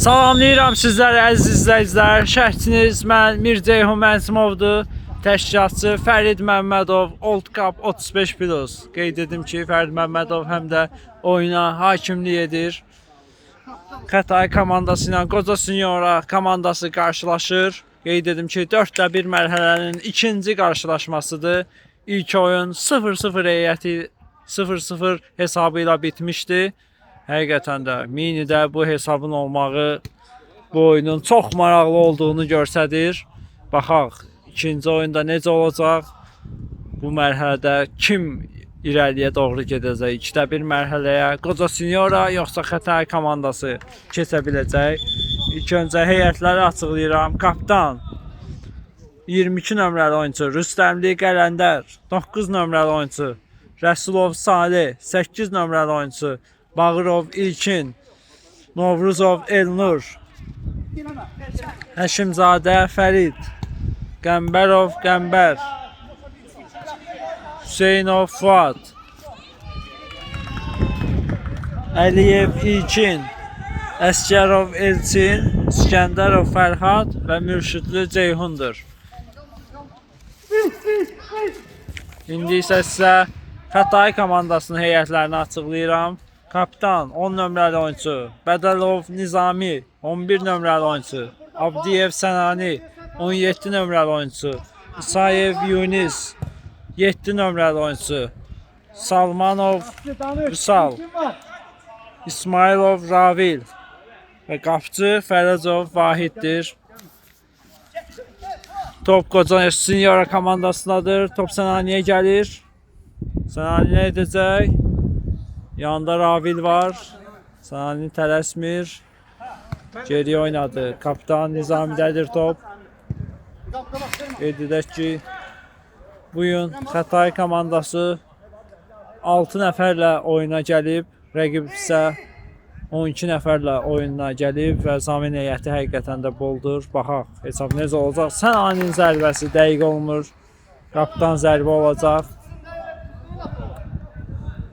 Salamlayıram sizləri əziz izləyicilər. Şərhçiniz mən Mir Ceyhun Mənsimovdur. Təşkilatçı Fərid Məmmədov Old Cup 35+. Qeyd edim ki, Fərid Məmmədov həm də oyuna hakimlik edir. Xətai komandası ilə Qoca Sinyora komandası qarşılaşır. Qeyd edim ki, 4-1 mərhələnin ikinci qarşılaşmasıdır. İlk oyun 0-0 heyəti 0-0 hesabı ilə bitmişdi. Həqiqətən də minidə bu hesabın olmağı bu oyunun çox maraqlı olduğunu göstərir. Baxaq, ikinci oyunda necə olacaq? Bu mərhələdə kim irəliyə doğru gedəcək? 2-1 mərhələyə Qoca Sinyora yoxsa Xətai komandası keçə biləcək? İlk öncə heyətləri açıqlayıram. Kapitan 22 nömrəli oyuncu Rüstəmli Qələndər, 9 nömrəli oyuncu Rəsulov Salih, 8 nömrəli oyuncu Bağırov İlkin, Novruzov Elnur, Həşimzadə Fərid, Qəmbərov Qəmbər, Hüseynov Fuad, Əliyev İlkin, Əskərov Elçin, İskəndərov Fərhad və Mürşidli Ceyhundur. İndi isə sizə Xətai komandasının heyətlərini açıqlayıram. Kapitan 10 nömrəli oyuncu Bədəlov Nizami, 11 nömrəli oyuncu Abdiyev Sənani, 17 nömrəli oyuncu İsayev Yunis, 7 nömrəli oyuncu Salmanov Vüsal, İsmailov Ravil və qapıcı Fərəcov Vahiddir. Top Qoca Sinyora komandasındadır. Top Sənaniyə gəlir. Sənani nə edəcək? Yanında Ravil var. Sənani tələsmir. Geri oynadı. Kapitan Nizamidədir top. Qeyd edək ki, bu gün Xətai komandası 6 nəfərlə oyuna gəlib. Rəqib isə 12 nəfərlə oyuna gəlib və zamin heyəti həqiqətən də boldur. Baxaq, hesab necə olacaq? Sənaninin zərbəsi dəqiq olmur. Kapitan zərbə olacaq.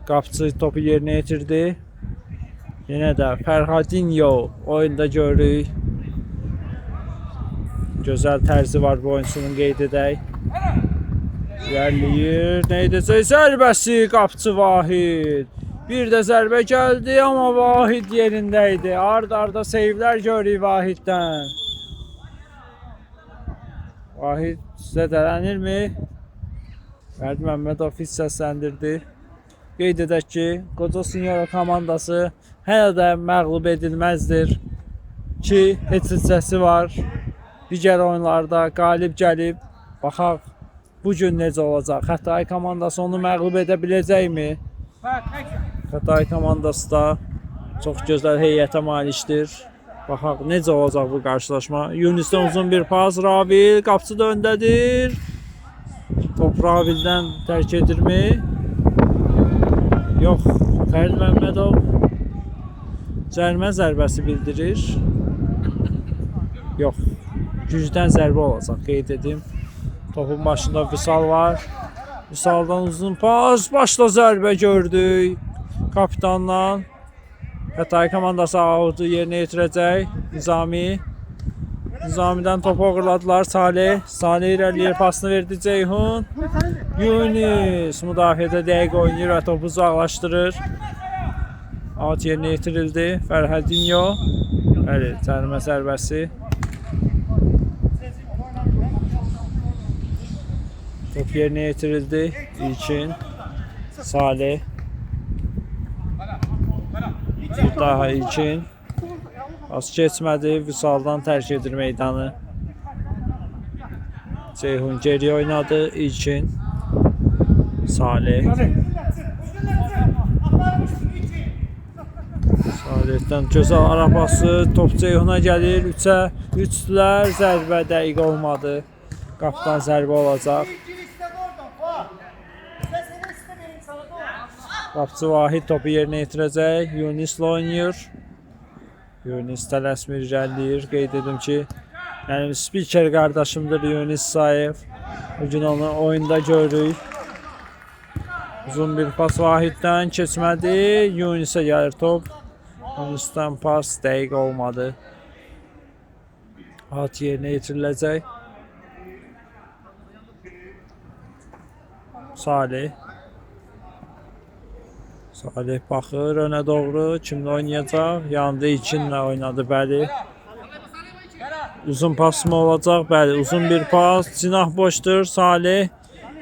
Qapıcı topu yerinə yetirdi. Yenə də Fərhadinho oyunda görürük. Gözəl tərzi var bu oyunçunun, qeyd edək. İlerləyir. Nə edəcək? Zərbəsi qapıcı Vahid. Bir də zərbə gəldi, amma Vahid yerində idi. Ard-arda seyvlər görürük Vahiddən. Vahid zədələnirmi? Fərid Məmmədov hiss səsləndirdi. Qeyd edək ki, Qoca Sinyora komandası hələ də məğlub edilməzdir ki, heç hissəsi var. Digər oyunlarda qalib gəlib. Baxaq, bugün necə olacaq? Xətai komandası onu məğlub edə biləcəkmi? Xətai komandası da çox gözəl heyətə malikdir. Baxaq, necə olacaq bu qarşılaşma? Yunisdən uzun bir pas, Ravil qapıcı da öndədir. Top Ravildən tərk edirmi? Yox, Fərid Məmmədov cərimə zərbəsi bildirir. Yox, gücdən zərbə olacaq, qeyd edim. Topun başında Vüsal var. Vüsaldan uzun pas, başla zərbə gördük. Kapitandan Xətai komandası avutu yerinə yetirəcək. Nizami. Nizamidən topu oğurladılar. Salih irəliyir, pasını verdi Ceyhun. Yunis müdafiədə dəqiq oynayır və topu uzaqlaşdırır. Out yerinə yetirildi. Fərhadinho. Bəli, cərimə zərbəsi. Top yerinə yetirildi. İlkin. Salih. Bir daha İlkin. Az keçmədi. Vüsaldan tərk edir meydanı. Ceyhun geri oynadı. İlkin. Salih. Salihdən gözəl arabası. Top Ceyhuna gəlir. 3-ə 3-lər. Zərbə dəqiq olmadı. Qapıdan zərbə olacaq. Qapıcı Vahid topu yerinə yetirəcək. Yunislə oynayır. Yunis tələsmir, irəliyir. Qeyd edim ki, yəni spiker qardaşımdır Yunis Sayev. Bugün onu oyunda görürük. Uzun bir pas Vahiddən keçmədi. Yunisə gəlir top. Yunisdən pas dəqiq olmadı. At yerinə yetiriləcək. Salih. Salih baxır önə doğru. Kimlə oynayacaq? Yanında İlkinlə oynadı, bəli. Uzun pas mı olacaq? Bəli, uzun bir pas. Cinah boşdur. Salih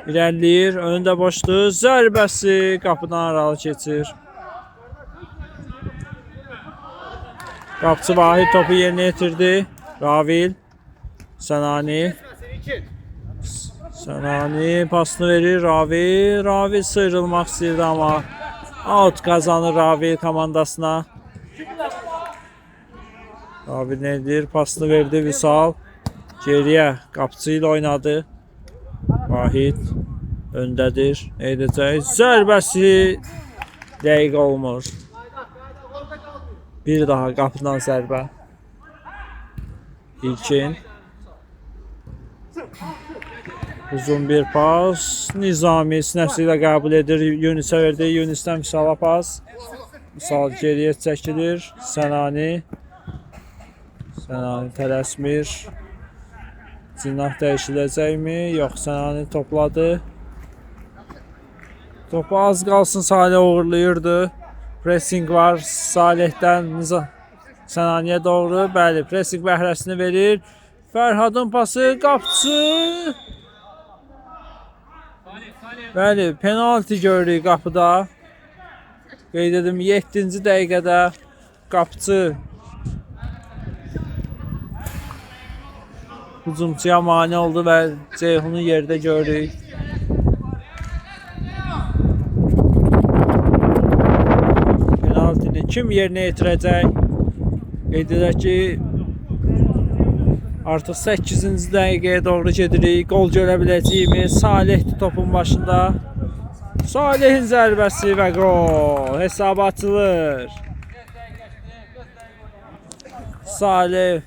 irəliləyir. Önündə boşdur. Zərbəsi qapıdan aralı keçir. Qapıcı Vahid topu yerinə yetirdi. Ravil. Sənani. Sənani pasını verir. Ravil. Ravil sıyrılmaq istəyirdi amma out kazanır Ravil komandasına. Ravil nə edir? Pasını verdi Vüsal. Geriyə qapıcı ilə oynadı. Vahid öndədir. Edəcək. Zərbəsi dəqiq olmur. Bir daha qapıdan zərbə. İlkin. Uzun bir pas. Nizami sinəsi ilə qəbul edir. Yunisə verdi. Yunisdən Vüsala pas. Vüsal geriyə çəkilir. Sənani. Sənani tələsmir. Cinah dəyişiləcəkmi? Yox, Sənani topladı. Topu az qalsın Salih uğurlayırdı. Pressing var Salihdən Sənaniyə doğru. Bəli, pressing bəhrəsini verir. Fərhadın pası, qapıcı. Bəli, penalti gördük qapıda. Qeyd edim 7-ci dəqiqədə qapıcı hücumçuya mane oldu və Ceyhunu yerdə gördük. Penaltini kim yerinə yetirəcək? Qeyd edək ki, artıq 8-ci dəqiqəyə doğru gedirik. Gol görə biləcəyimiz Salihdir topun başında. Salihin zərbəsi və gol. Hesab açılır. Salih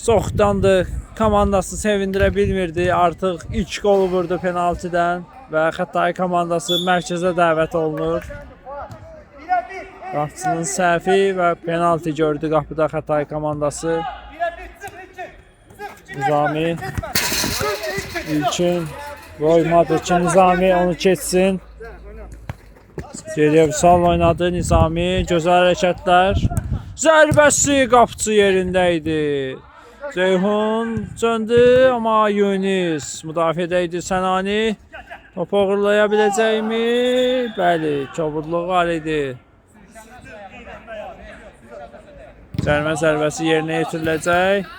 çoxdandır komandası sevindirə bilmirdi. Artıq 3 qol vurdu penaltidən və Xətai komandası mərkəzə dəvət olunur. Qapıcının səhvi və penalti gördü qapıda Xətai komandası. Nizami İlkin qoymadı ki Nizami onu keçsin. Geriyə Vüsal oynadı. Nizami gözəl hərəkətlər. Zərbəsi qapıcı yerində idi. Ceyhun döndü amma Yunis müdafiədə idi. Sənani topu uğurlaya biləcəkmi? Bəli, kobudluq var idi. Cərmə zərbəsi yerinə yetiriləcək.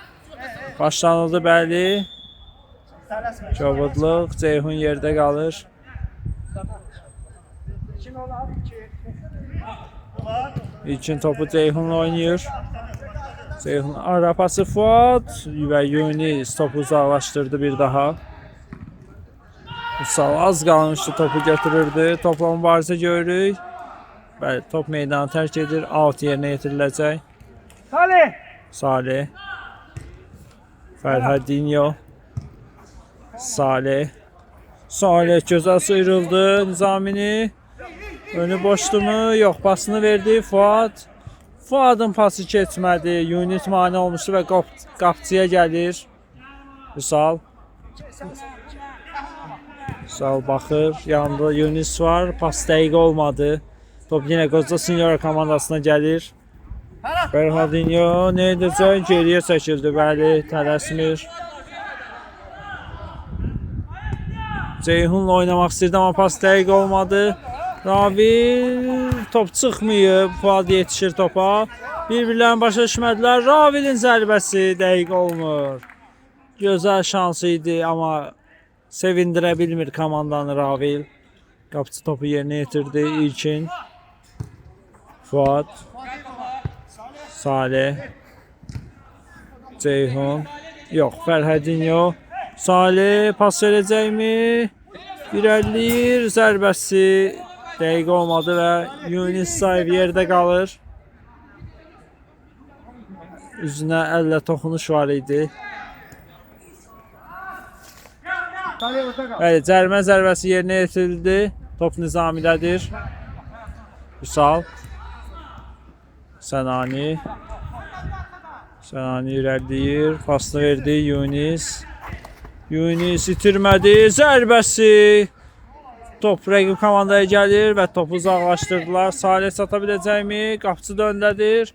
Başlanıldı, bəli. Kobudluq, Ceyhun yerdə qalır. İlkin topu Ceyhun'la oynayır. Ceyhun ara pası Fuad və Yunis topu uzaqlaşdırdı bir daha. Vüsal az qalmışdı, topu götürürdü. Topla mübarizə görürük. Bəli, top meydanı tərk edir. Out yerinə yetiriləcək. Salih. Salih. Fərhadinho. Salih. Salih gözəl sıyrıldı. Nizamini. Önü boşdu mu? Yox, pasını verdi Fuad. Fuadın pası keçmədi. Yunis mane olmuşdu və qapıcıya gəlir. Vüsal. Vüsal baxır. Yanında Yunis var. Pas dəqiq olmadı. Top yenə Qoca Senior komandasına gəlir. Fərhadinho nə edəcək? Geriyə çəkildi. Bəli, tələsmir. Ceyhun'la oynamaq istəyirdi amma pas dəqiq olmadı. Ravil top çıxmayıb. Fuad yetişir topa. Bir-birlərini başa düşmədilər. Ravilin zərbəsi dəqiq olmur. Gözəl şansı idi amma sevindirə bilmir komandanı Ravil. Qapıcı topu yerinə yetirdi. İlkin. Fuad. Salih. Ceyhun. Yox, Fərhadinho. Salih pas verəcəkmi? İrəliyir. Zərbəsi dəqiq olmadı və Yunis Sayev yerdə qalır. Üzünə əllə toxunuş var idi. Bəli, cərimə zərbəsi yerinə yetirildi. Top Nizamidədir. Vüsal. Sənani. Sənani irəliləyir. Pasını verdi Yunis. Yunis itirmədi. Zərbəsi. Top rəqib komandaya gəlir və topu uzaqlaşdırdılar. Salih çata biləcəkmi? Qapıcı döndədir.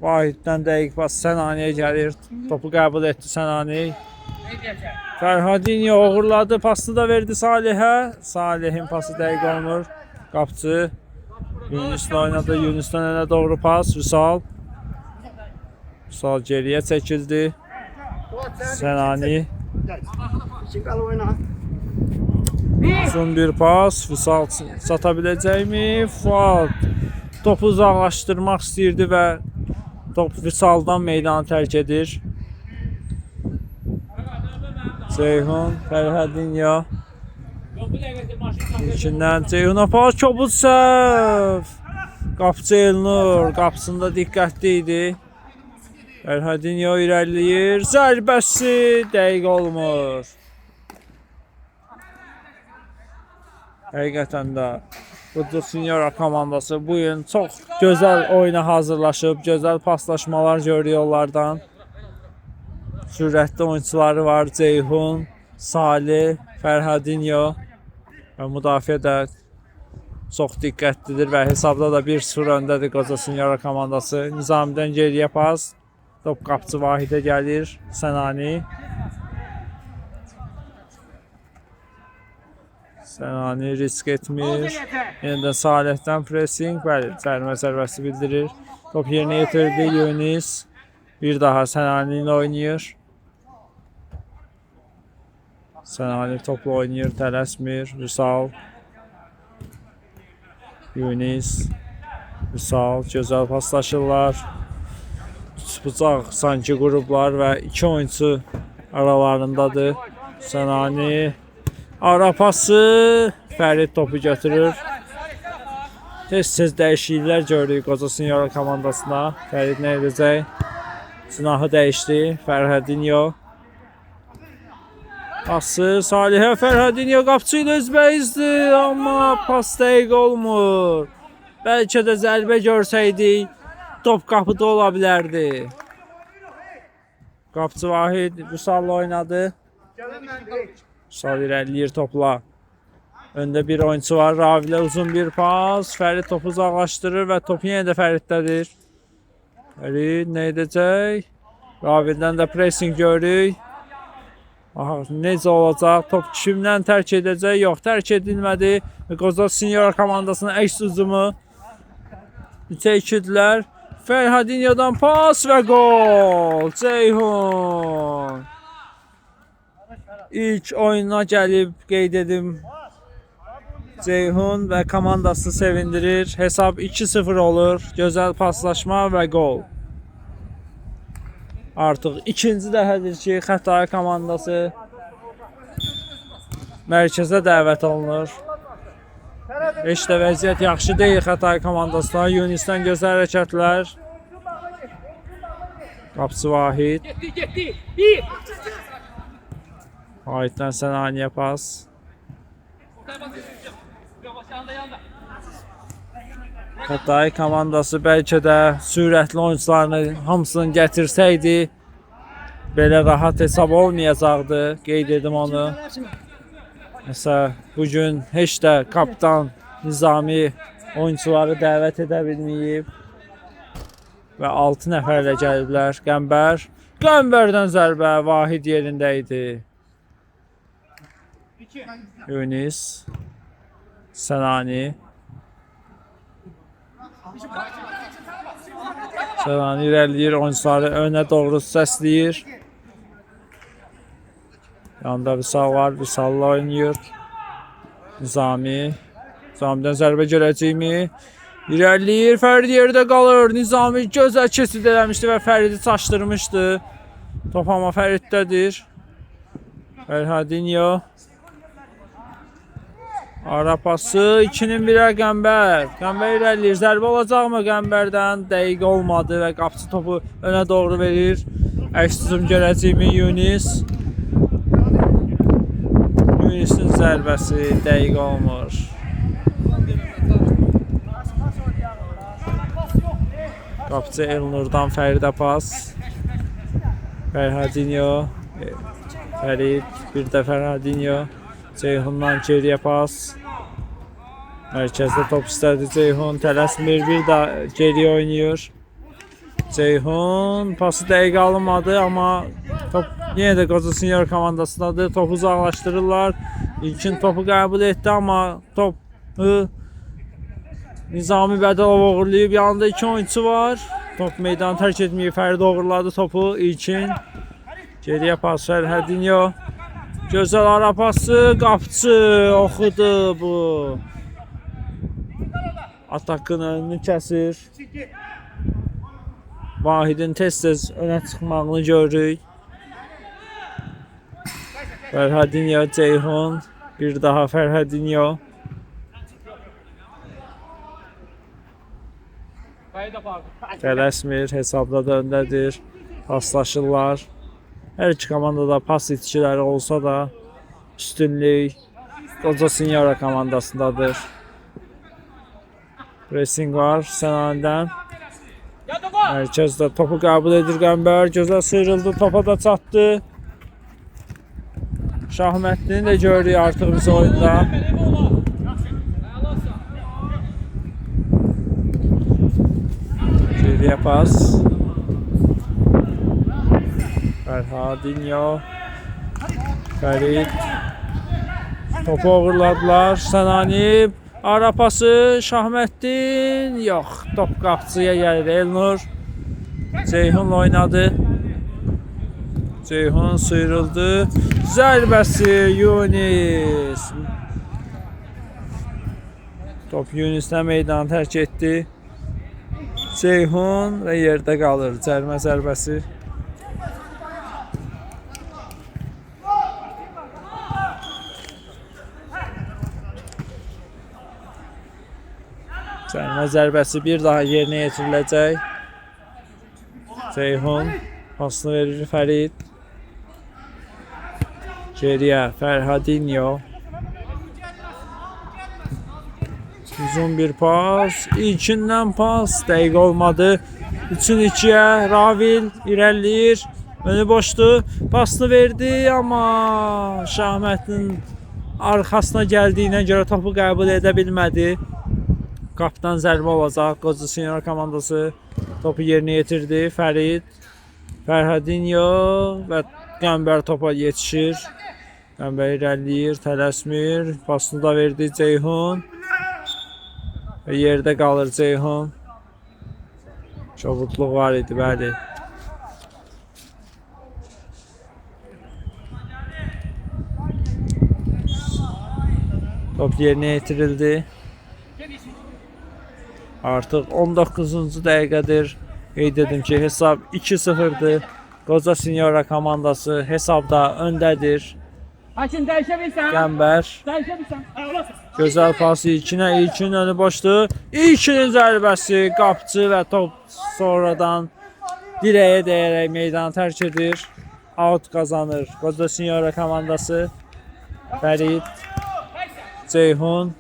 Vahiddən dəqiq pas Sənaniyə gəlir. Topu qəbul etdi Sənani. Fərhadinho uğurladı. Pasını da verdi Salihə. Salihin pası dəqiq olmur. Qapıcı Yunis'lə oynadı. Yunis'dən önə doğru pas. Vüsal. Vüsal geriyə çəkildi. Sənani. Uzun bir pas. Vüsal çata biləcəkmi? Fuad topu uzaqlaşdırmaq istəyirdi və top Vüsaldan meydanı tərk edir. Ceyhun, Fərhadinho. İlkindən Ceyhun'a pas, kobud səhv. Qapıcı Elnur qapısında diqqətli idi. Fərhadinho irəliləyir. Zərbəsi dəqiq olmur. Həqiqətən də Budur Senior komandası bu gün çox gözəl oyuna hazırlaşıb, gözəl paslaşmalar görüyor onlardan. Sürətli oyuncuları var. Ceyhun, Salih, Fərhadinho və müdafiə də çox diqqətlidir və hesabda da 1-0 öndədir Qoca Senior komandası. Nizamidən geriyə pas. Top qapıcı Vahidə gəlir. Sənani. Sənani risk etmir. Yeniden Salih'dən pressing. Bəli, cərimə zərbəsi bildirir. Top yerinə yetirdi Yunis. Bir daha Sənani ilə oynayır. Sənani topla oynayır, tələsmir. Vüsal. Yunis. Vüsal. Gözəl paslaşırlar. Bucaq sanki qruplar və iki oyuncu aralarındadır. Sənani. Ara pası. Fərid topu götürür. Tez-tez dəyişikliklər görürük Qoca Senior komandasına. Fərid nə edəcək? Sınahı dəyişdi. Fərhadinho. Pası Salihə. Fərhadinho qapıcı ilə üzbəyizdir. Amma pas dəqiq olmur. Bəlkə də zərbə görsəydik top qapıda ola bilərdi. Qapıcı Vahid Vüsal'la oynadı. Vüsal irəliləyir topla. Öndə bir oyuncu var. Ravilə uzun bir pas. Fərid topu uzaqlaşdırır və topu yenə də Fəriddədir. Fərid nə edəcək? Ravildən də pressing görürük. Aha, necə olacaq? Top kimdən tərk edəcək? Yox, tərk edilmədi. Qoca Senior komandasının əks uzumu. 3-2-dilər. Fərhadinho'dan pas və gol. Ceyhun. İlk oyuna gəlib qeyd edim. Ceyhun və komandası sevindirir. Hesab 2-0 olur. Gözəl paslaşma və gol. Artıq ikinci dəfədir ki, Xətai komandası mərkəzə dəvət olunur. Heç də vəziyyət yaxşı deyil Xətai komandasına. Yunis'dən gözəl hərəkətlər. Qapıcı Vahid. Vahiddən Sənaniyə pas. Xətai komandası bəlkə də sürətli oyuncularını hamısını gətirsəydi belə rahat hesab olmayacaqdı. Qeyd edim onu. Məsələn, bugün heç də kapitan Nizami oyuncuları dəvət edə bilməyib və 6 nəfərlə gəliblər. Qəmbər. Qəmbərdən zərbə Vahid yerində idi. Yunis. Sənani. Sənani irəliləyir, oyuncuları önə doğru səsləyir. Yanında Vüsal var, Vüsal'la oynayır. Nizami. Nizamidən zərbə görəcəkmi? İrəliləyir, Fərid yerdə qalır. Nizami gözəl keçid eləmişdi və Fəridi çaşdırmışdı. Top amma Fəriddədir. Fərhadinho. Ara pası 2-nin 1'ə Qəmbər. Qəmbər irəliləyir. Zərbə olacaqmı Qəmbərdən? Dəqiq olmadı və qapıcı topu önə doğru verir. Əks hücum görəcəyimi Yunis. Yunis'in zərbəsi dəqiq olmur. Qapıcı Elnurdan Fəridə pas. Fərhadinho. Fərid. Bir də Fərhadinho. Ceyhundan geriyə pas. Mərkəzdə top istədi Ceyhun. Tələsmir, bir də geriyə oynayır. Ceyhun pası dəqiq alınmadı, amma top yenə də Qoca Senior komandasındadır. Topu uzaqlaşdırırlar. İlkin topu qəbul etdi, amma topu Nizami Bədəlov uğurlayıb. Yanında 2 oyunçu var. Top meydanı tərk etməyib. Fərid uğurladı topu. İlkin. Geriyə pas Fərhadinho. Gözəl ara pası. Qapıcı oxudu bu. Atakın önünü kəsir. Vahidin tez-tez önə çıxmağını görürük. Fərhadinho, Ceyhun. Bir daha Fərhadinho. Tələsmir, hesabda da öndədir. Paslaşırlar. Hər iki komandada pas itkiləri olsa da üstünlük Qoca Senior komandasındadır. Pressing var Sənanidən. Mərkəzdə topu qəbul edir Qəmbər. Gözəl sıyrıldı, topa da çatdı. Şahməddini də görürük artıq biz oyunda. Geriyə pas. Fərhadinho. Fərid. Topu uğurladılar. Sənani. Ara pası Şahməddin. Yox, top qapıcıya gəlir Elnur. Ceyhunla oynadı. Ceyhun sıyrıldı. Zərbəsi Yunis. Top Yunis'lə meydanı tərk etdi. Ceyhun və yerdə qalır. Cərimə zərbəsi. Cərimə zərbəsi bir daha yerinə yetiriləcək. Ceyhun pasını verir Fərid. Geriyə Fərhadinho. Uzun bir pas. İlkindən pas. Dəqiq olmadı. 3-2'ye Ravil irəliləyir. Önü boşdu. Pasını verdi, amma Şahməddin arxasına gəldiyinə görə topu qəbul edə bilmədi. Qapıdan zərbə olacaq. Qoca Senior komandası topu yerinə yetirdi. Fərid, Fərhadinho və Qəmbər topa yetişir. Qəmbər irəliləyir, tələsmir. Pasını da verdi Ceyhun. Və yerdə qalır Ceyhun. Çovutluq var idi, bəli. Top yerinə yetirildi. Artıq 19-cu dəqiqədir. Qeyd edim ki, hesab 2-0'dır. Qoca Senior komandası hesabda öndədir. Qəmbər. Gözəl pası İlkinə. İlkin önü boşdur. İlkinin zərbəsi qapıcı və top sonradan direğe dəyərək meydanı tərk edir. Out qazanır Qoca Senior komandası. Fərid, Ceyhun.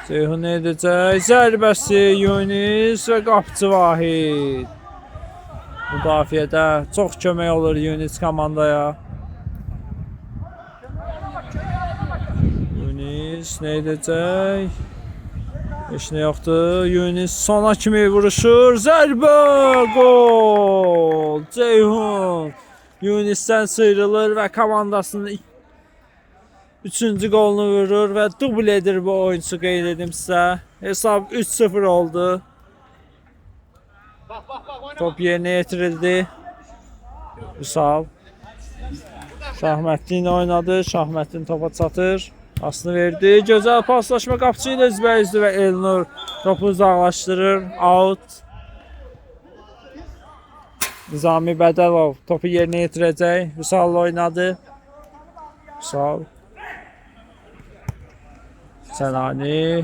Ceyhun nə edəcək? Zərbəsi Yunis və qapıcı Vahid. Müdafiədə çox kömək olur Yunis komandaya. Yunis nə edəcək? Heç nə yoxdur. Yunis sona kimi vuruşur. Zərbə! Gol! Ceyhun Yunis'ten sıyrılır və komandasının 3-cü golunu vurur və dubl edir bu oyuncu, qeyd edim sizə. Hesab 3-0 oldu. Top yerinə yetirildi. Vüsal. Şahməddin oynadı. Şahməddin topa çatır. Pasını verdi. Gözəl paslaşma qapıcı ilə üzbəyüzdü və Elnur topu uzaqlaşdırır. Out. Nizami Bədəlov topu yerinə yetirəcək. Vüsal oynadı. Vüsal. Sənani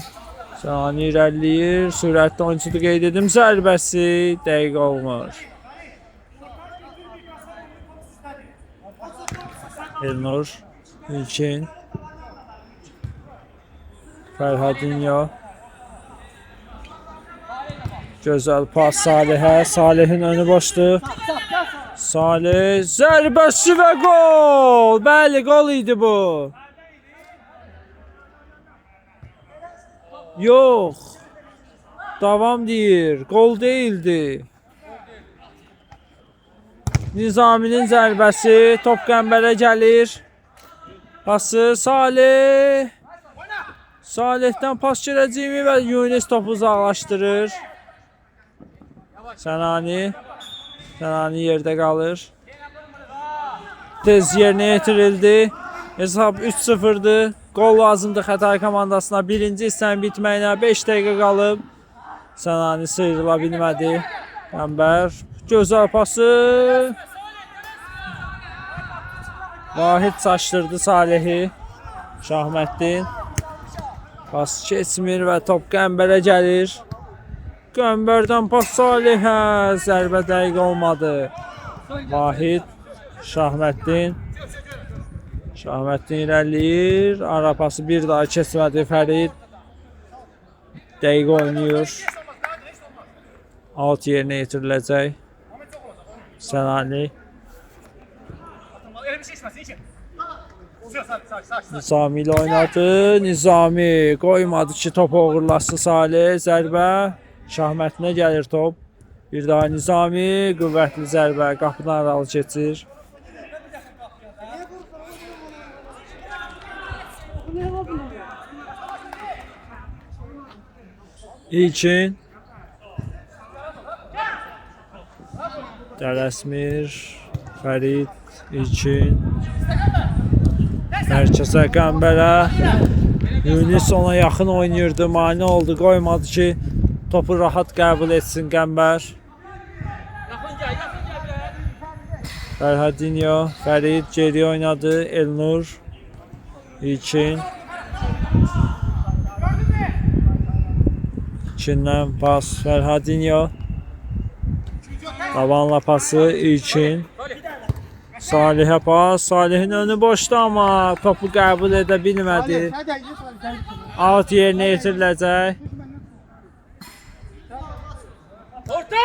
irəliləyir. Sürətli oyuncudur, qeyd edim. Zərbəsi dəqiq olmur. Elnur, İlkin, Fərhadinho. Gözəl pas Salihə. Salihin önü boşdur. Salih zərbəsi və gol. Bəli, gol idi bu. Yox. Davam deyir. Gol değildi. Nizaminin zərbəsi. Top qəmbərə gəlir. Pası Salih. Salih'ten pas girəcəyimi və Yunus topu uzaqlaşdırır. Sənani yerdə qalır. Tez yerinə yetirildi. Hesab 3-0'dır. Gol lazımdır Xətai komandasına. Birinci hissənin bitməyinə 5 dəqiqə qalıb. Sənani sıyrıla bilmədi. Qəmbər gözəl pası. Vahid saçdırdı Salihi. Şahməddin. Pas keçmir və top Qəmbərə gəlir. Qəmbərdən pas Salihə. Zərbə dəqiq olmadı. Vahid. Şahməddin. Şahməddin irəliyir. Ara pası bir daha keçmədi Fərid. Dəqiq oynayır. Alt yerinə yetiriləcək. Sənani. Nizami ile oynadı. Nizami koymadı ki top uğurlaşsın Salih. Zərbə. Şahmətinə gəlir top. Bir daha Nizami. Qüvvətli zərbə. Qapını aralı keçir. İlkin. Dərəsmir. Fərid. İlkin. Mərkəzə Qəmbərə. Yunus ona yaxın oynayırdı. Mane oldu. Qoymadı ki topu rahat qəbul etsin Qəmbər. Fərhadinho. Fərid geri oynadı. Elnur. İlkin. İlkindən pas Fərhadinho. Tavanla pası İlkin. Salihə pas. Salihin önü boşdu ama topu qəbul edə bilmədi. Out yerinə yetiriləcək.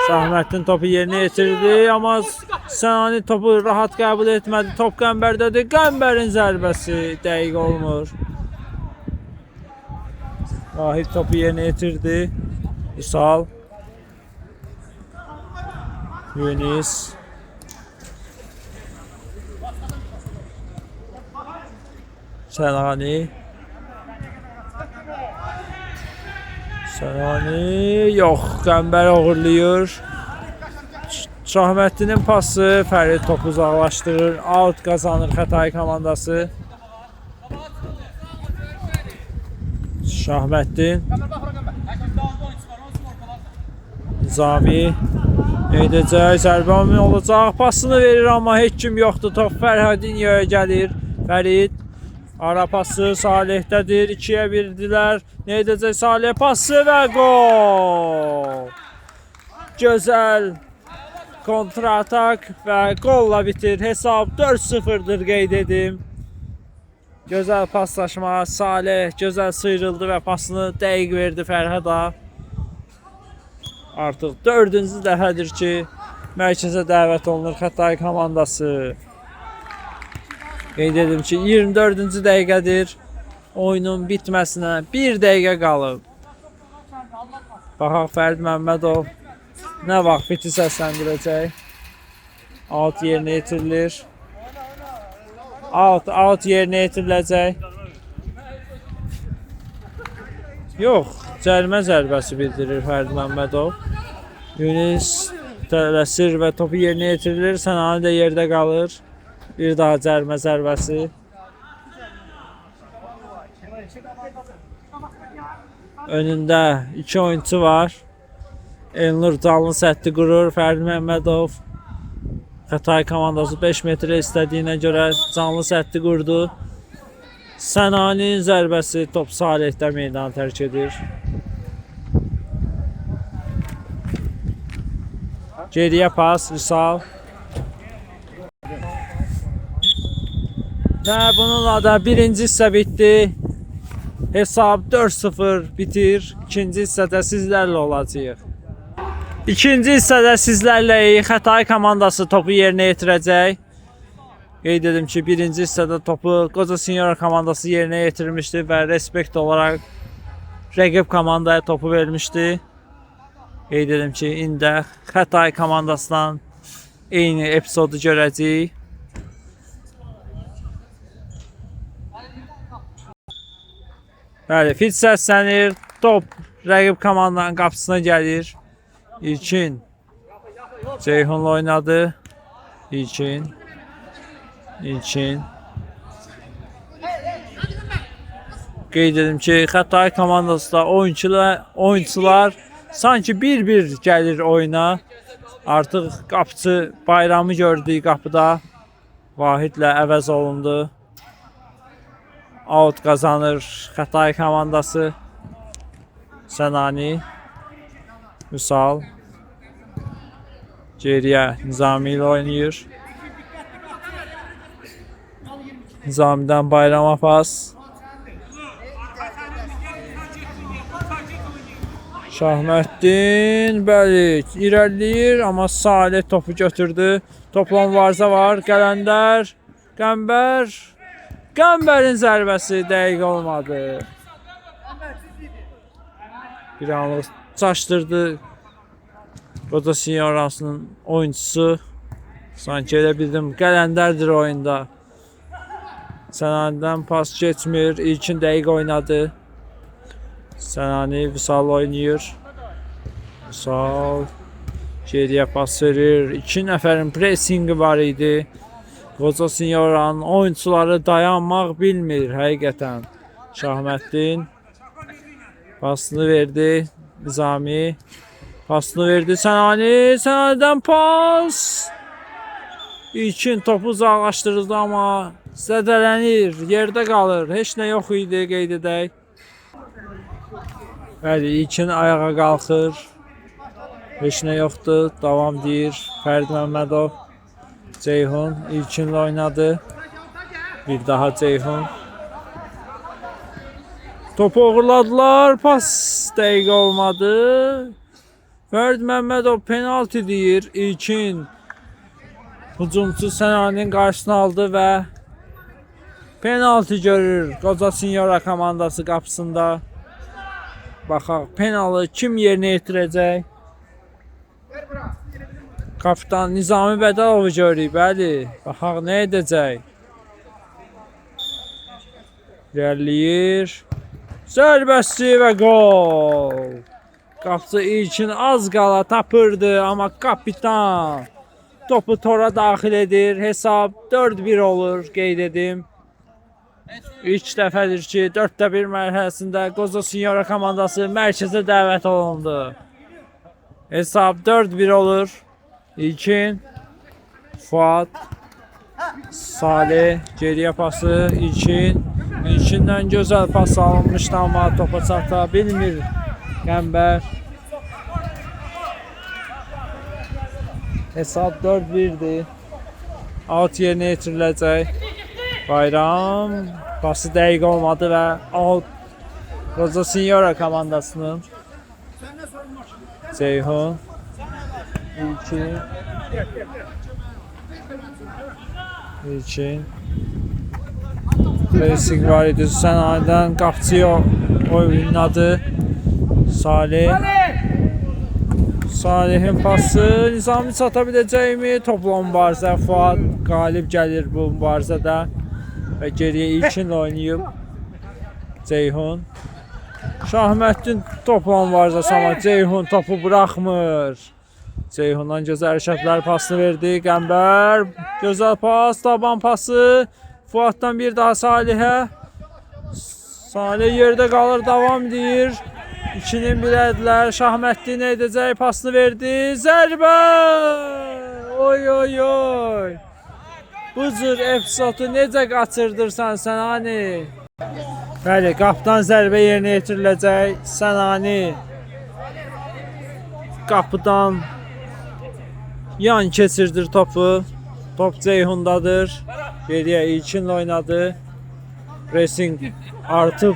Şahməddin topu yerinə yetirdi ama Sənani topu rahat qəbul etmədi. Top Qəmbərdədir. Qəmbərin zərbəsi dəqiq olmur. Vahid topu yerinə yetirdi. Üsal. Yunus. Sənani. Sənani yox, Qəmbər uğurlayır. Şahməddinin pası Fərid topu uzaqlaşdırır. Out qazanır Xətai komandası. Şahməddin. Nizami edəcək, zərbə olacaq. Pasını verir amma heç kim yoxdur. Top Fərhadinho'ya gəlir. Fərid. Ara pası Salih'dədir. 2'ye 1'dilər. Ne edəcək Salih pası və gol. Gözəl kontratak və golla bitir. Hesab 4-0'dır qeyd edim. Gözəl paslaşma. Salih gözəl sıyrıldı və pasını dəqiq verdi Fərhada. Artıq 4-cü dəfədir ki mərkəzə dəvət olunur Xətai komandası. Qeyd edim ki 24-cü dəqiqədir. Oyunun bitməsinə 1 dəqiqə qalıb. Baxaq Fərid Məmmədov nə vaxt biti səsləndirəcək. Out yerinə yetirilir. Out yerinə yetiriləcək. Yox, cərimə zərbəsi bildirir Fərid Məmmədov. Yunus tələsir və topu yerinə yetirilir. Sənani də yerdə qalır. Bir daha cərimə zərbəsi. Önündə 2 oyuncu var. Elnur canlı sətti qurur. Fərid Məmmədov Xətai komandası 5 metrə istədiyinə görə canlı sətti qurdu. Sənani'nin zərbəsi top Salih'də meydanı tərk edir. Geriyə pas Vüsal. Və bununla da birinci hissə bitdi. Hesab 4-0 bitir. İkinci hissədə sizlərlə olacağıq. İkinci hissədə sizlərləyik. Xətai komandası topu yerinə yetirəcək. Qeyd edim ki, birinci hissədə topu Qoca Sinyora komandası yerinə yetirmişdi və respekt olaraq rəqib komandaya topu vermişdi. Qeyd edim ki, indi Xətai komandasından eyni epizodu görəcəyik. Bəli, fit səslənir. Top rəqib komandanın qapısına gəlir. İlkin Ceyhun'la oynadı. İlkin. Qeyd edim ki, Xətai komandasında oyunçular sanki bir-bir gəlir oyuna. Artıq qapıcı Bayramı gördük qapıda. Vahidlə əvəz olundu. Out qazanır Xətai komandası. Sənani. Müsal. Geriyə Nizami ilə oynayır. Nizami'dən Bayrama pas. Şahməddin bəli irəliləyir, amma Salih topu götürdü. Topla mübarizə var. Qələndər. Qəmbərin zərbəsi dəqiq olmadı. Bir anlıq çaşdırdı Qoca Sinyorasının oyuncusu. Sanki elə bildim Qələndərdir oyunda. Sənani'dən pas geçmir. İlkin dəqiq oynadı. Sənani Vüsal oynayır. Vüsal geriyə pas verir. 2 nəfərin pressingi var idi. Qoca Sinyoranın oyuncuları dayanmaq bilmir həqiqətən. Şahməddin pasını verdi. Nizami pasını verdi. Sənani'dən pas. İlkin topu uzaqlaşdırıldı, amma zədələnir, yerdə qalır. Heç nə yox idi, qeyd edək. Bəli, İlkin ayağa qalxır. Heç nə yoxdur, davam deyir Fərid Məmmədov. Ceyhun İlkinlə oynadı. Bir daha Ceyhun. Topu uğurladılar, pas dəqiq olmadı. Fərid Məmmədov penalti deyir. İlkin hücumçu Sənani'nin qarşısını aldı və penalti görür Qoca Sinyora komandası qapısında. Baxaq, penalı kim yerinə yetirəcək? Kapitan Nizami Bədəlovu görürük, bəli. Baxaq, nə edəcək? İrəliyir. Zərbəsi və gol. Qapıcı İlkin az qala tapırdı, amma kapitan topu tora daxil edir. Hesab 4-1 olur, qeyd edim. İlk dəfədir ki, 4-1 mərhələsində Qoca Sinyora komandası mərkəzə dəvət olundu. Hesab 4-1 olur. İlkin, Fuad, Salih, geriyə pası, İlkindən gözəl pas alınmışdı, amma topa çata bilmir Qəmbər. Hesab 4-1'dir. Out yerinə yetiriləcək. Bayram pası dəqiq olmadı və out Qoca Sinyora komandasının. Ceyhun. İlkin. Racing var idi. Sənani'dən qapıcı oynadı. Salih. Salih'in pası Nizami çata biləcəkmi? Topla mübarizə. Fuad qalib gəlir bu mübarizədə və geriyə İlkinlə oynayıb. Ceyhun. Şahməddin topla mübarizəsi, amma Ceyhun topu buraxmır. Ceyhundan gözəl hərəkətlər pasını verdi. Qəmbər gözəl pas, taban pası. Fuaddan bir daha Salih'ə. Salih yerdə qalır, davam deyir. İkinin bilədilər. Şahməddin edəcək, pasını verdi. Zərbə! Oy. Bu cür epizodu necə qaçırdırsan Sənani? Bəli, qapıdan zərbə yerinə yetiriləcək. Sənani qapıdan yan keçirdir topu. Top Ceyhundadır. Geriyə İlkinlə oynadı. Racing artıb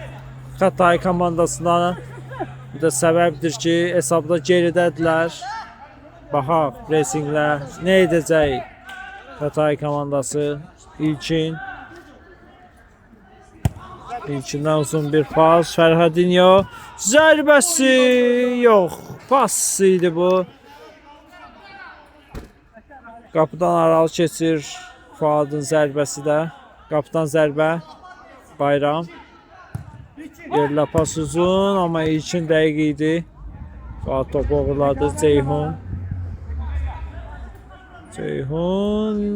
Xətai komandasına. Bu da səbəbdir ki, hesabda geridədirlər. Baxaq pressinglə nə edəcək Xətai komandası. İlkindən uzun bir pas. Fərhadinho zərbəsi yox. Pas idi bu. Qapıdan aralı keçir. Fuadın zərbəsi də. Qapıdan zərbə. Bayram. Yerlə pas uzun, amma ilkin dəqiq idi. Fuad topu uğurladı. Ceyhun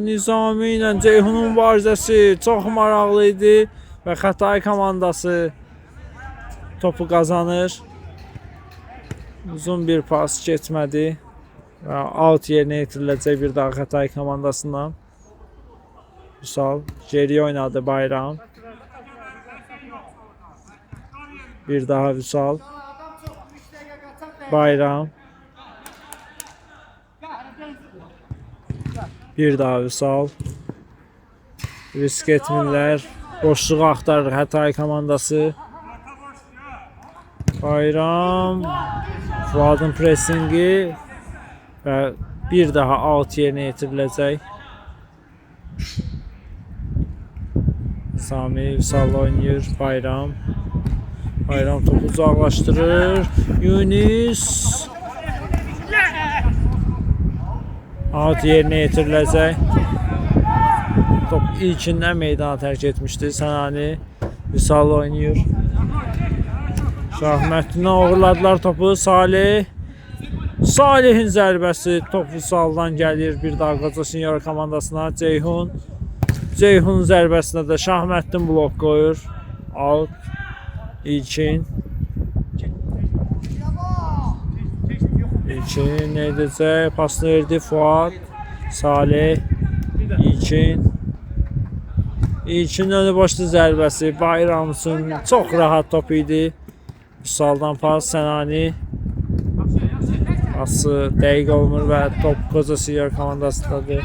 Nizami ilə Ceyhunun mübarizəsi çox maraqlı idi və Xətai komandası topu qazanır. Uzun bir pas keçmədi və out yerinə yetiriləcək bir daha Xətai komandasından. Vüsal geriyə oynadı Bayram. Bir daha Vüsal. Bayram. Bir daha Vüsal. Risk etmirlər. Boşluğu axtarır Xətai komandası. Bayram. Fuadın pressingi və bir daha out yerinə yetiriləcək. Sami Vüsal oynayır. Bayram. Bayram topu uzaqlaşdırır. Yunus. Out yerinə yetiriləcək. Top ilkindən meydana tərk etmişdi. Sənani Vüsal oynayır. Şahmətdindən uğurladılar topu. Salih. Salih'in zərbəsi top Vüsaldan gəlir. Bir daha Qoca Senior komandasına. Ceyhunun zərbəsinə də Şahmətdin blok qoyur. Out. İlkin nə edəcək? Pasını verdi Fuad. Salih. İlkin önü boşlu zərbəsi. Bayram üçün çox rahat top idi. Vüsaldan pas. Sənani. Pası dəqiq olmur və top Qoca Senior komandasındadır.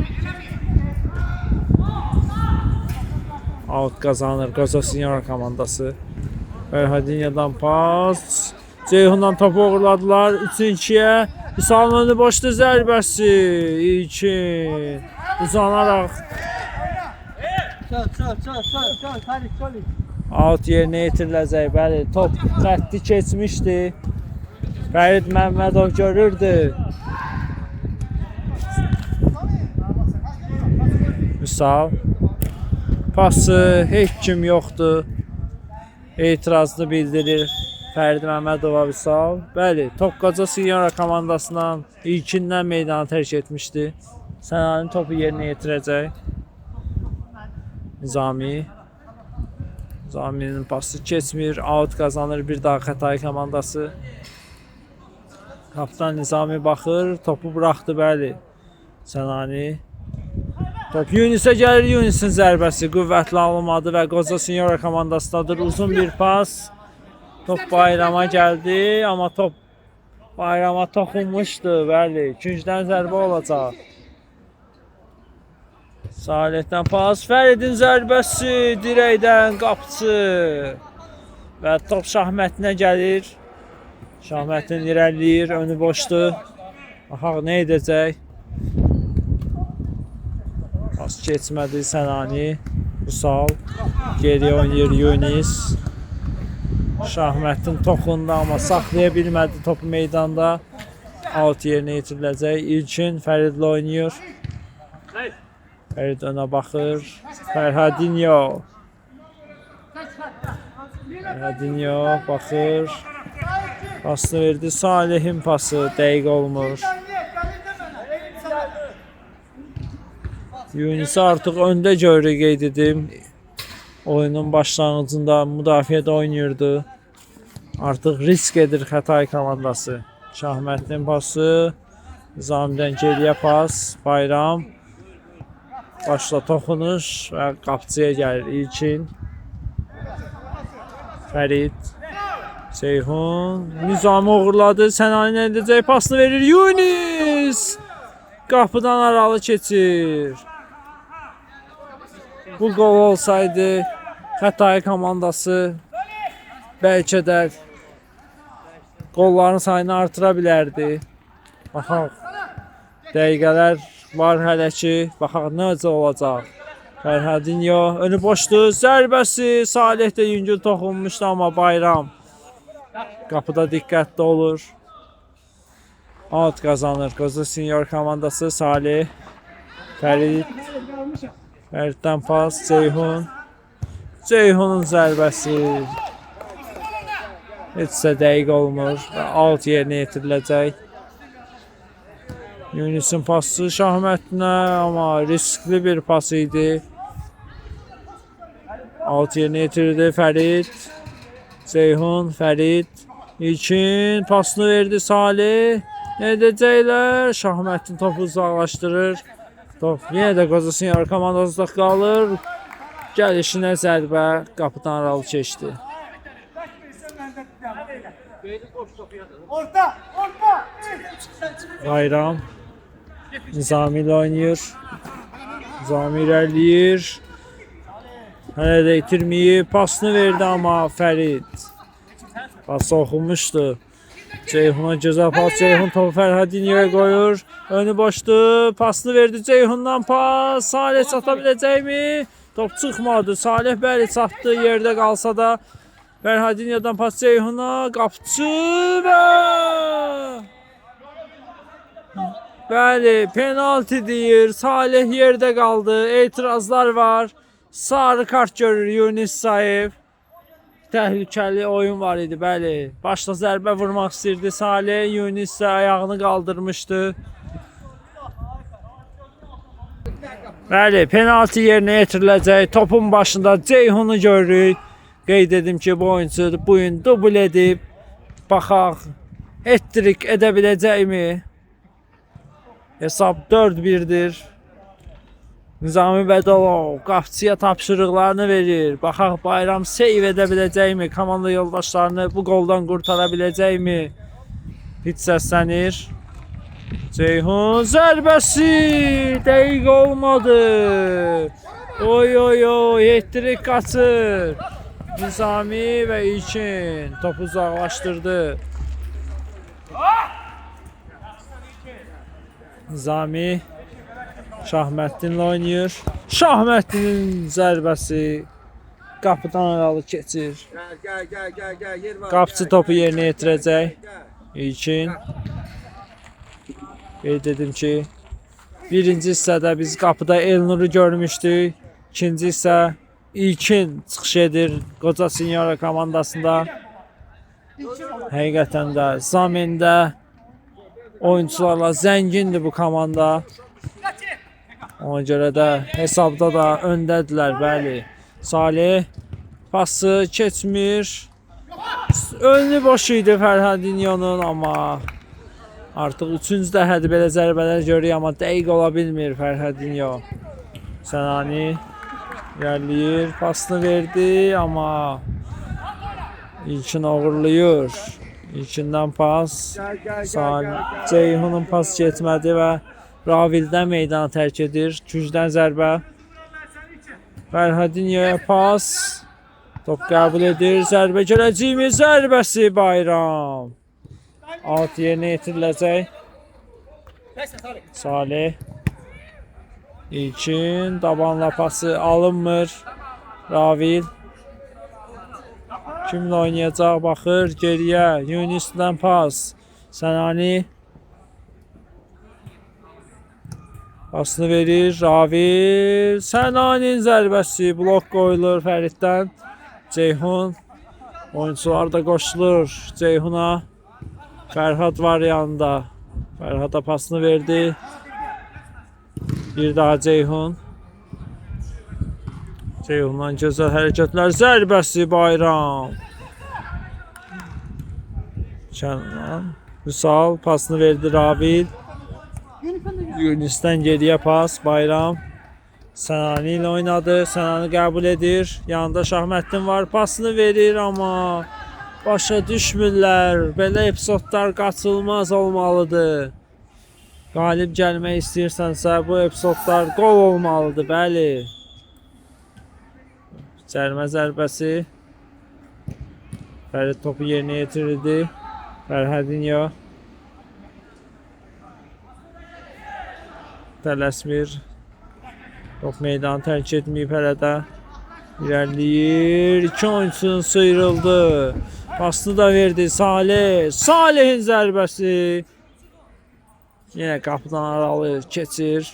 Out qazanır Qoca Senior komandası. Fərhadinho'dan pas. Ceyhundan topu uğurladılar. 3-2'ye. Vüsalın önü boşda zərbəsi. İlkin. Uzanaraq. Out yerinə yetiriləcək. Bəli, top xətti keçmişdi. Fərid Məmmədov görürdü. Vüsal. Pası heç kim yoxdur. etirazını bildirir Fərid Məmmədova Vüsal. Bəli, top Qoca Senior komandasından ilkindən meydanı tərk etmişdi. Sənani topu yerinə yetirəcək. Nizami'nin pası keçmir. Out kazanır bir daha Xətai komandası. Kapitan Nizami baxır. Topu bıraxdı bəli. Sənani. Top Yunis'e gəlir. Yunis'in zərbəsi qüvvətli alınmadı və Qoca Senior komandasındadır. Uzun bir pas. Top Bayrama gəldi. Amma top Bayrama toxunmuşdu. Bəli. İkinciden zərbə olacaq. Salih'dən pas. Fəridin zərbəsi. Dirəkdən qapçı. Və top Şahmətinə gəlir. Şahmətin irəliləyir. Önü boşdur. Baxaq nə edəcək. Pas keçmədi Sənani. Vüsal. Geriyə oynayır Yunis. Şahmətin toxundu amma saxlaya bilmədi topu meydanda. Out yerinə yetiriləcək. İlkin Fəridlə oynayır. Fərid önə baxır. Fərhadinho baxır. Pasını verdi. Salih'in pası dəqiq olmur. Yunis'i artıq öndə görür qeyd edim. Oyunun başlanğıcında müdafiədə oynayırdı. Artıq risk edir Xətai komandası. Şahmətin pası. Nizami'dən geriyə pas. Bayram. Başla toxunuş və qapçıya gəlir. İlkin. Fərid. Ceyhun. Nizami uğurladı. Sənani nə edəcək? Pasını verir. Yunis. Qapıdan aralı keçir. Bu gol olsaydı Xətai komandası bəlkə də qolların sayını artıra bilərdi. Baxaq. Dəqiqələr var hələ ki. Baxaq necə olacaq. Fərhadinho önü boşdur. Zərbəsi Salih də yüngül toxunmuşdu amma Bayram qapıda diqqətli olur. Out qazanır. Qoza Senior komandası Salih. Fəriddən pas Ceyhun. Ceyhunun zərbəsi heçsə dəqiq olmur və out yerinə yetiriləcək. Yunisin pası Şahməddinə, amma riskli bir pas idi. Out yerinə yetirildi Fərid. Ceyhun, Fərid. İlkin pasını verdi Salih. Nə edəcəklər? Şahməddin topu uzaqlaşdırır. Top yenə də Qoza Senior komandasında qalır. Gəlişinə zərbə qapıdan aralı keçdi. Bayram Nizami ilə oynayır. Nizami irəliyir. Hələ də itirməyib. Pasını verdi amma Fərid. Pası oxunmuşdu. Ceyhun'a gözəl pas. Ceyhun topu Fərhadinho'ya qoyur. Önü boşdur. Pasını verdi Ceyhun'dan pas. Salih çata biləcəkmi? Top çıxmadı. Salih bəli çatdı. Yerdə qalsa da Fərhadinho'dan pas Ceyhun'a. Qapçı və bəli penalti deyir. Salih yerdə qaldı. Etirazlar var. Sarı kart görür Yunis Sayev. Təhlükəli oyun var idi, bəli. Başda zərbə vurmaq istəyirdi Salih. Yunis isə ayağını qaldırmışdı. Bəli, penalti yerinə yetiriləcək. Topun başında Ceyhun'u görürük. Qeyd edim ki, bu oyuncu bu gün dubl edib. Baxaq, hat-trick edə biləcəkmi? Hesab 4-1'dir. Nizami Bədalov qapçıya tapşırıqlarını verir. Baxaq Bayram seyv edə biləcəkmi? Komanda yoldaşlarını bu qoldan qurtara biləcəkmi? Hiç səslənir. Ceyhun zərbəsi dəqiq olmadı. Oy oy oy, hat-trick qaçır. Nizami və İlkin topu uzaqlaşdırdı. Nizami Şahməddinlə oynayır. Şahməddinin zərbəsi qapıdan aralı keçir. Qapçı topu yerinə yetirəcək. İlkin. Qeyd edim ki, birinci hissədə biz qapıda Elnur'u görmüşdük. İkinci hissə İlkin çıxış edir Qoca Senior komandasında. Həqiqətən də Zamin'də oyuncularla zəngindir bu komanda. Ona görə də hesabda da öndədirlər, bəli. Salih pası keçmir. Önlü boş idi Fərhadinho'nun, amma artıq 3-cü dəfədir belə zərbələr görürük, amma dəqiq ola bilmir Fərhadinho. Sənani irəliləyir, pasını verdi, amma İlkin uğurlayır. İlkindən pas. Ceyhun'un pas getmədi və Ravildən meydanı tərk edir. Gücdən zərbə. Fərhadinho'ya pas. Top qəbul edir. Zərbə gələcəkmi? Zərbəsi Bayram. Alt yerinə yetiriləcək. Salih. İlkin dabanla pası alınmır. Ravil. Kimlə oynayacaq? Baxır geriyə. Yunis'dən pas. Sənani. Pasını verir. Ravil. Sənani'nin zərbəsi. Blok qoyulur Fəriddən. Ceyhun. Oyuncular da qoşulur Ceyhun'a. Fərhad var yanında. Fərhad'a pasını verdi. Bir daha Ceyhun. Ceyhun'dan gözəl hərəkətlər. Zərbəsi Bayram. Kənan. Vüsal pasını verdi Ravil. Yunis'dən geriyə pas. Bayram. Sənani ilə oynadı. Sənani qəbul edir. Yanında Şahməddin var. Pasını verir, amma başa düşmürlər. Belə epizodlar qaçılmaz olmalıdır. Qalib gəlmək istəyirsənsə bu epizodlar qol olmalıdır. Bəli. Cərmə zərbəsi. Fərid topu yerinə yetirildi. Fərhadinho. tələsmir. Top meydanı tərk etməyib hələ də. İrəliyir. İki oyunçunun sıyrıldı. Pasını da verdi Salih. Salih'in zərbəsi. Yenə qapıdan aralı keçir.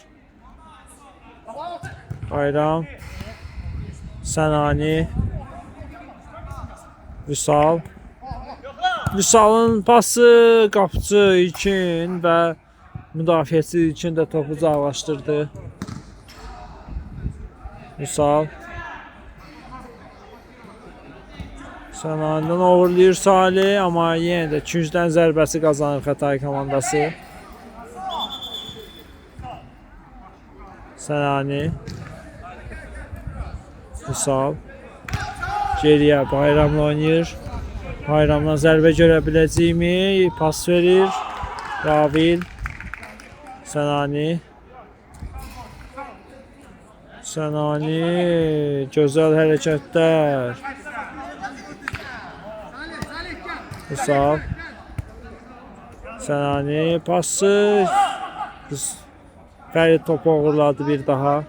Bayram. Sənani. Vüsal. Vüsal'ın pası qapıcı için və müdafiəçi için də topu uzaqlaşdırdı. Vüsal. Sənani'dən uğurlayır Salih, amma yenə də küncdən zərbəsi qazanır Xətai komandası. Sənani. Vüsal. Geriyə Bayramla oynayır. Bayramdan zərbə görə biləcəyimi? Pas verir. Ravil. Sənani. Sənani. Gözəl hərəkətlər. Vüsal. Sənani. Pası. Fərid topu uğurladı bir daha.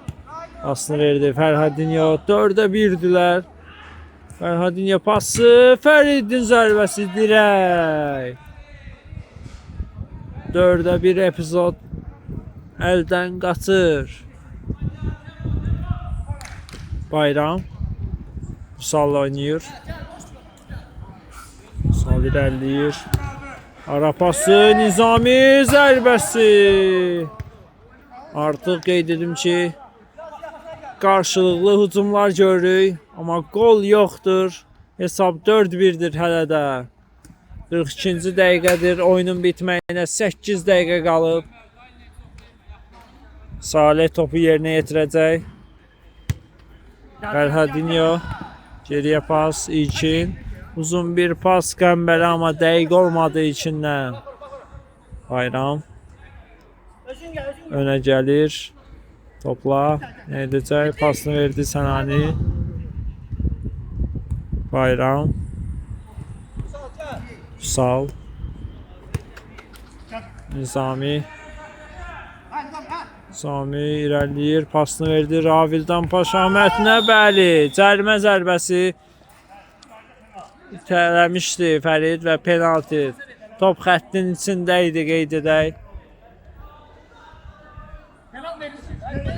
Pasını verdi. Fərhadinho 4'e 1'diler. Fərhadinho pası. Fəridin zərbəsi dirək. 4'e 1 epizod əldən qaçır. Bayram. Vüsal oynayır. Vüsal irəliyir. Ara pası. Nizami zərbəsi. Artıq qeyd edim ki, qarşılıqlı hücumlar görürük, amma gol yoxdur. Hesab 4-1'dir hələ də. 42-ci dəqiqədir. Oyunun bitməyinə 8 dəqiqə qalıb. Salih topu yerinə yetirəcək. Fərhadinho geriyə pas İlkin. Uzun bir pas Qəmbələ, amma dəqiq olmadı içindən. Bayram. Önə gəlir. Topla. Nə edəcək? Pasını verdi Sənani. Bayram. Vüsal. Nizami. Nizami irəliyir. Pasını verdi Ravildən Paşamətinə. Bəli. Cərimə zərbəsi itələmişdi Fərid və penalti. Top xəttinin içində idi, qeyd edək.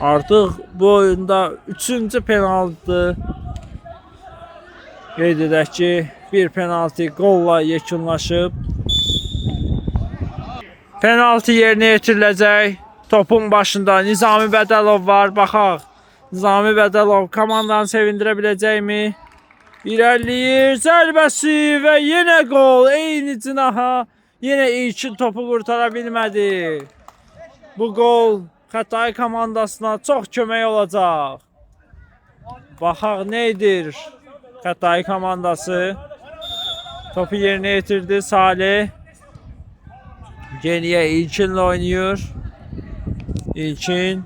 Artıq bu oyunda 3-cü penaltıdır. Qeyd edək ki, bir penalti qolla yekunlaşıb. Penalti yerinə yetiriləcək. Topun başında Nizami Bədəlov var. Baxaq. Nizami Bədəlov komandanı sevindirə biləcəkmi? İrəliyir. Zərbəsi və yenə qol. Eyni cinaha. Yenə İlkin topu qurtara bilmədi. Bu qol Xətai komandasına çox kömək olacaq. Baxaq nə edir Xətai komandası. Topu yerinə yetirdi Salih. Geriyə İlkinlə oynayır. İlkin.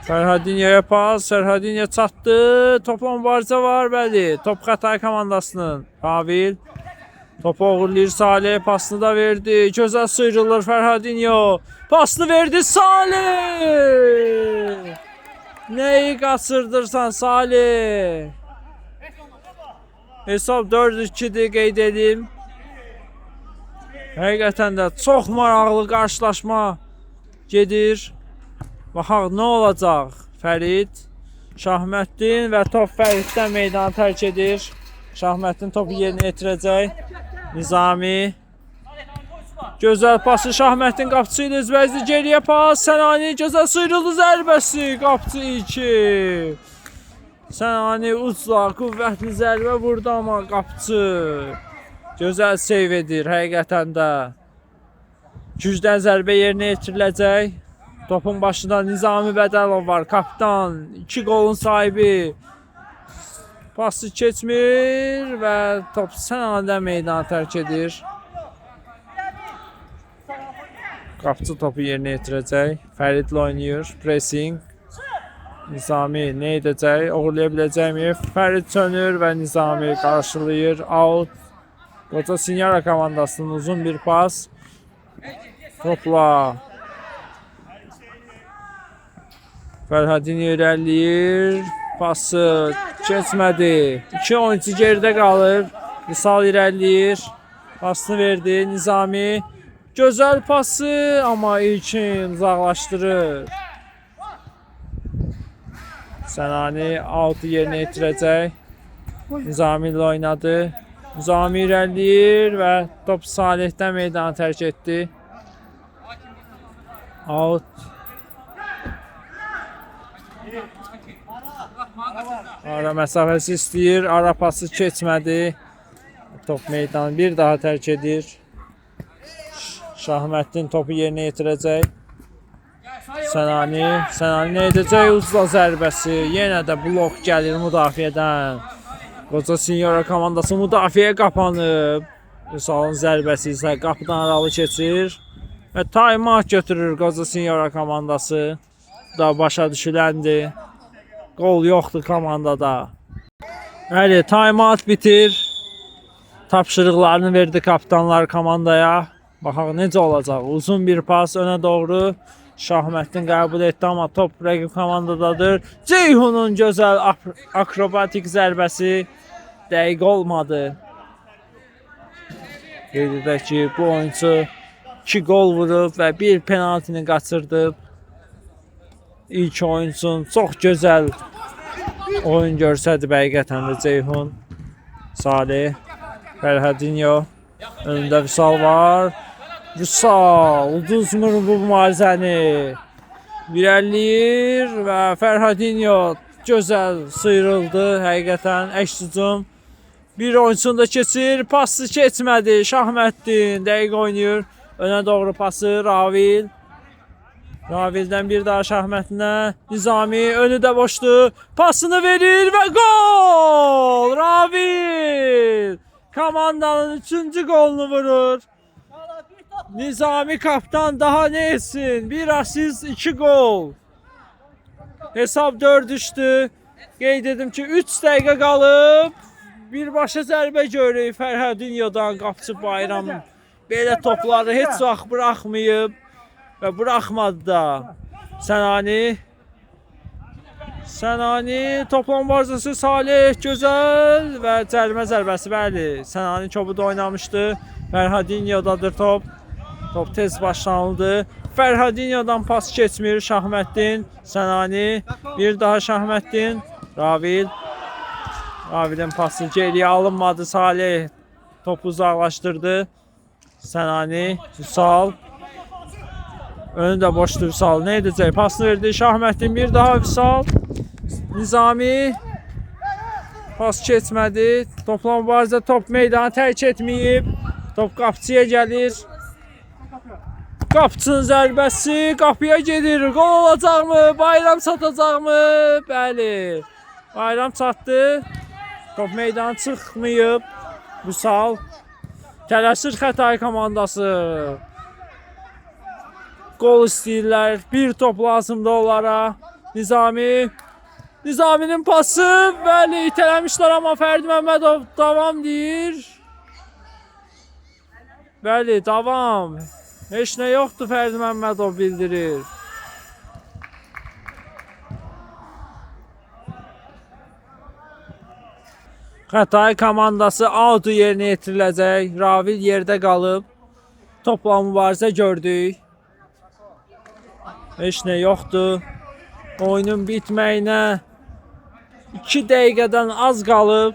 Fərhadinho'ya pas. Fərhadinho çatdı. Topla mübarizə var, bəli. Top Xətai komandasının. Ravil. Topu uğurlayır Salih. Pasını da verdi. Gözəl sıyrılır Fərhadinho. Pasını verdi Salih. Neyi qaçırdırsan Salih? Hesab 4-2'dir, qeyd edim. Həqiqətən də çox maraqlı qarşılaşma gedir. Baxaq nə olacaq? Fərid, Şahməddin və top Fəriddən meydanı tərk edir. Şahməddin topu yerinə yetirəcək. Nizami. Gözəl pası Şahməddin qapıcı ilə üzbəizdi. Geriyə pas. Sənani gözəl sıyrıldı zərbəsi. Qapıcı 2. Sənani ucla qüvvətli zərbə vurdu, amma qapıcı gözəl seyv edir həqiqətən də. Gücdən zərbə yerinə yetiriləcək. Topun başında Nizami Bədəlov var. Kapitan. 2 golun sahibi. Pası keçmir və top Sənani'dən meydanı tərk edir. Qapıcı topu yerinə yetirəcək. Fəridlə oynayır. Pressing. Nizami nə edəcək? Uğurlaya biləcəkmi? Fərid çönür və Nizami qarşılayır. Out. Qoca Sinyara komandasının uzun bir pas. Topla. Fərhadinho irəliləyir. Pası keçmədi. 2 oyuncu geridə qalır. Vüsal irəliləyir. Pasını verdi Nizami. Gözəl pası amma İlkin uzaqlaşdırır. Sənani out'u yerinə yetirəcək. Nizami ilə oynadı. Nizami irəliləyir və top Salihdən meydanı tərk etdi. Out. Ara məsafəsi istəyir. Ara pası keçmədi. Top meydanı bir daha tərk edir. Şahməddin topu yerinə yetirəcək. Sənani nə edəcək? Uzla zərbəsi. Yenə də blok gəlir müdafiədən. Qoca Sinyora komandası müdafiəyə qapanıb. Vüsalın zərbəsi isə qapıdan aralı keçir. Və timeout götürür Qoca Sinyora komandası. Da başa düşüləndi. Gol yoxdur komandada. Bəli, timeout bitir. Tapşırıqlarını verdi kapitanlar komandaya. Baxaq necə olacaq. Uzun bir pas önə doğru. Şahməddin qəbul etdi amma top rəqib komandadadır. Ceyhunun gözəl akrobatik zərbəsi dəqiq olmadı. Qeyd edək ki, bu oyuncu 2 gol vurub və 1 penaltini qaçırdı. İlk oyunçun çox gözəl oyun görsədi həqiqətən də Ceyhun. Salih, Fərhadinho, önündə Vüsal var. Vüsal uduzmur bu mübarizəni. İrəliləyir və Fərhadinho gözəl sıyrıldı həqiqətən əks hücum. Bir oyuncunu da keçir, pası keçmədi. Şahməddin dəqiq oynayır. Önə doğru pası Ravil. Ravildən bir daha Şahməddinə. Nizami önü də boşdur. Pasını verir və gol! Ravil komandanın 3-cü golunu vurur. Nizami kaptan daha ne etsin? 1 asist 2 gol. Hesab 4 düştü. Qeyd edim ki 3 dəqiqə qalıb. Birbaşa zərbə görürük Fərhadinho'dan qapıcı Bayram. Belə topları heç vaxt buraxmayıb və buraxmadı da. Sənani toplam mübarizəsi Salih gözəl və cərimə zərbəsi bəli. Sənani çobuda oynamışdı. Fərhadinho'dadır top. Top tez başlanıldı. Fərhadinho'dan pas keçmir Şahməddin. Sənani bir daha Şahməddin. Ravil'in pası geriyə alınmadı. Salih topu uzaqlaşdırdı. Sənani, Vüsal. Önü də boşdur Vüsal. Ne edəcək? Pasını verdi Şahməddin. Bir daha Vüsal. Nizami. Pas keçmədi. Toplam mübarizə top meydanı tərk etməyib. Top qapıcıya gəlir. Qapıcının zərbəsi qapıya gedir. Gol olacaqmı? Bayram çatacaqmı? Bəli. Bayram çatdı. Top meydanı çıxmayıb. Vüsal. Tələsir Xətai komandası. Gol istəyirlər. Bir top lazımdır onlara. Nizaminin pası. Bəli, itələmişlər amma Fərdi Məmmədov davam deyir. Bəli, davam. Heç nə yoxdur Fərdi Məmmədov bildirir. Xətai komandası out'u yerinə yetiriləcək. Ravil yerdə qalıb. Topla mübarizə gördük. Heç nə yoxdur. Oyunun bitməyinə 2 dəqiqədən az qalıb.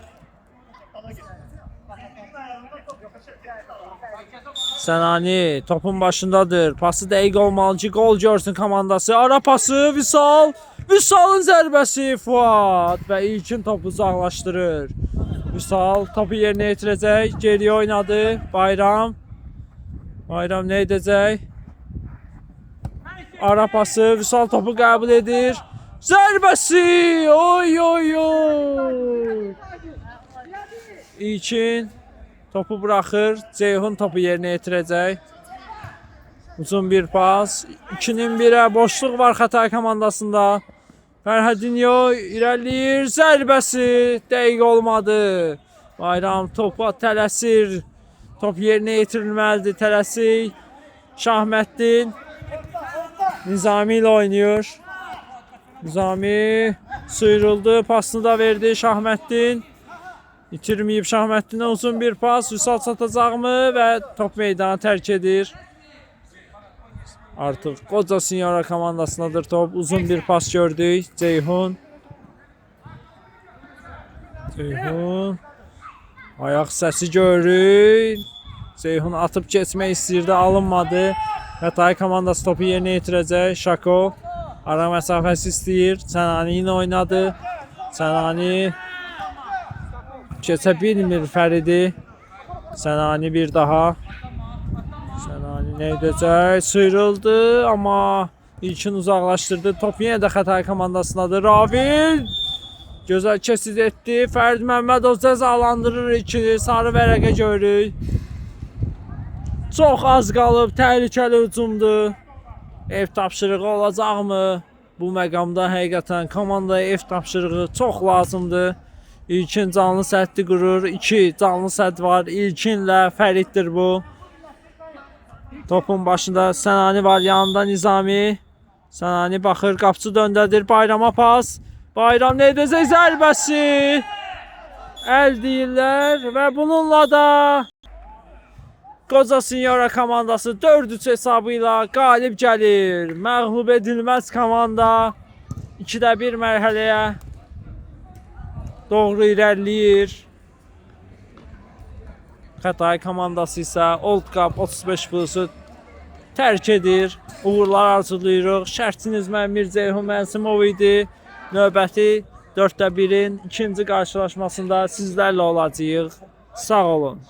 Sənani topun başındadır. Pası dəqiq olmalı ki gol görsün komandası. Ara pası Vüsal. Vüsalın zərbəsi Fuad və İlkin topu uzaqlaşdırır. Vüsal topu yerinə yetirəcək. Geriyə oynadı. Bayram nə edəcək? Ara pası Vüsal topu qəbul edir. Zərbəsi! Oy oy oy! İlkin topu buraxır. Ceyhun topu yerinə yetirəcək. Uzun bir pas. 2-nin 1'ə boşluq var Xətai komandasında. Fərhadinho irəliləyir. Zərbəsi dəqiq olmadı. Bayram topa tələsir. Top yerinə yetirilməlidir. Tələsik. Şahməddin Nizami ilə oynayır. Nizami sıyrıldı, pasını da verdi Şahməddin. İtirməyib Şahməddinə uzun bir pas. Vüsal çatacaqmı və top meydanı tərk edir. Artıq Qoca Sinyora komandasındadır top. Uzun bir pas gördük. Ceyhun. Ayaq səsi görürük. Ceyhun atıb keçmək istəyirdi, alınmadı. Xətai komandası topu yerinə yetirəcək. Şako ara məsafəsi istəyir. Sənani ilə oynadı. Sənani keçə bilmir Fəridi. Sənani bir daha. Sənani nə edəcək? Sıyrıldı, amma ilkin uzaqlaşdırdı. Top yenə də Xətai komandasındadır. Ravil gözəl keçid etdi. Fərid Məmmədov cəzalandırır ikili. Sarı vərəqə görürük. Çox az qalıb. Təhlükəli hücumdur. Ev tapşırığı olacaqmı? Bu məqamda həqiqətən komandaya ev tapşırığı çox lazımdır. İlkin canlı səddi qurur. 2 canlı sədd var. İlkinlə Fəriddir bu. Topun başında Sənani var, yanında Nizami. Sənani baxır, qapçı döndədir. Bayrama pas. Bayram nə edəcək? Zərbəsi. Əl deyirlər və bununla da Qoca Sinyora komandası 4-3 hesabı ilə qalib gəlir. Məğlub edilməz komanda 2-də 1 mərhələyə doğru irəliləyir. Xətai komandası isə Old Cup 35 plusu tərk edir. Uğurlar arzulayırıq. Şərtiniz mən Mirzəyhun Mənsimov idi. Növbəti 4-də 1-in ikinci qarşılaşmasında sizlərlə olacağıq. Sağ olun.